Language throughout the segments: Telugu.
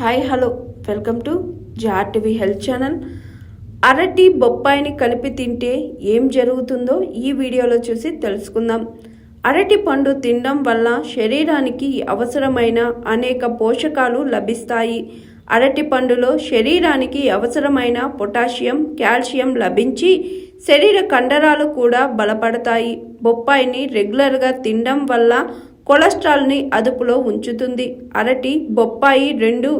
Hi hello welcome to GRTV health channel. అరటి బొప్పాయిని కలిపి తింటే ఏం జరుగుతుందో ఈ వీడియోలో చూసి తెలుసుకుందాం. అరటి పండు తినడం వల్ల శరీరానికి అవసరమైన అనేక పోషకాలు లభిస్తాయి. అరటి పండులో శరీరానికి అవసరమైన పొటాషియం, కాల్షియం లభించి శరీర కండరాలు కూడా బలపడతాయి. బొప్పాయిని రెగ్యులర్గా తినడం వల్ల కొలెస్ట్రాల్ని అదుపులో ఉంచుతుంది. అరటి, బొప్పాయి రెండు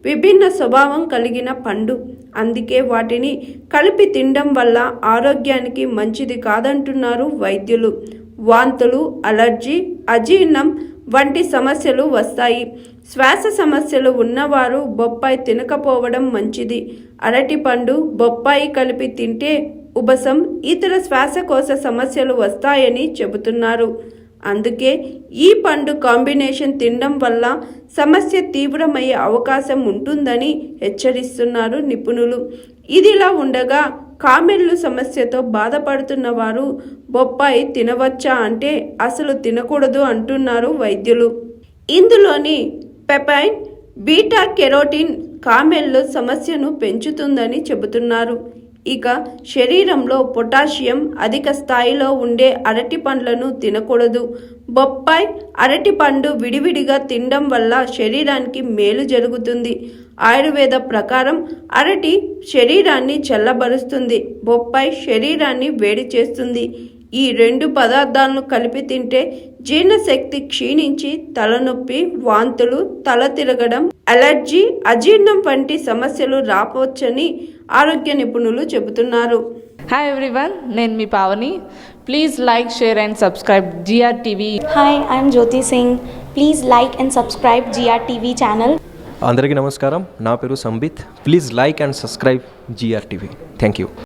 విభిన్న స్వభావం కలిగిన పండు. అందుకే వాటిని కలిపి తినడం వల్ల ఆరోగ్యానికి మంచిది కాదంటున్నారు వైద్యులు. వాంతులు, అలర్జీ, అజీర్ణం వంటి సమస్యలు వస్తాయి. శ్వాస సమస్యలు ఉన్నవారు బొప్పాయి తినకపోవడం మంచిది. అరటి పండు, బొప్పాయి కలిపి తింటే ఉబసం, ఇతర శ్వాసకోశ సమస్యలు వస్తాయని చెబుతున్నారు. అందుకే ఈ పండు కాంబినేషన్ తినడం వల్ల సమస్య తీవ్రమయ్యే అవకాశం ఉంటుందని హెచ్చరిస్తున్నారు నిపుణులు. ఇదిలా ఉండగా కామెర్లు సమస్యతో బాధపడుతున్న వారు బొప్పాయి తినవచ్చా అంటే అసలు తినకూడదు అంటున్నారు వైద్యులు. ఇందులోని పెపైన్, బీటా కెరోటిన్ కామెర్లు సమస్యను పెంచుతుందని చెబుతున్నారు. ఇక శరీరంలో పొటాషియం అధిక స్థాయిలో ఉండే అరటి పండ్లను తినకూడదు. బొప్పాయి, అరటి పండు విడివిడిగా తినడం వల్ల శరీరానికి మేలు జరుగుతుంది. ఆయుర్వేద ప్రకారం అరటి శరీరాన్ని చల్లబరుస్తుంది, బొప్పాయి శరీరాన్ని వేడి చేస్తుంది. ఈ రెండు పదార్థాలను కలిపి తింటే జీర్ణశక్తి క్షీణించి తలనొప్పి, వాంతులు, తల తిరగడం, అలర్జీ, అజీర్ణం వంటి సమస్యలు రావచ్చని ఆరోగ్య నిపుణులు చెబుతున్నారు. హాయ్ ఎవ్రీవన్, నేను మీ Pavani. Please like, share and subscribe GRTV. Hi, I'm Jyoti Singh. Please like and subscribe GRTV channel. అందరికీ నమస్కారం, నా పేరు Sambit. Please like and subscribe GRTV. Thank you.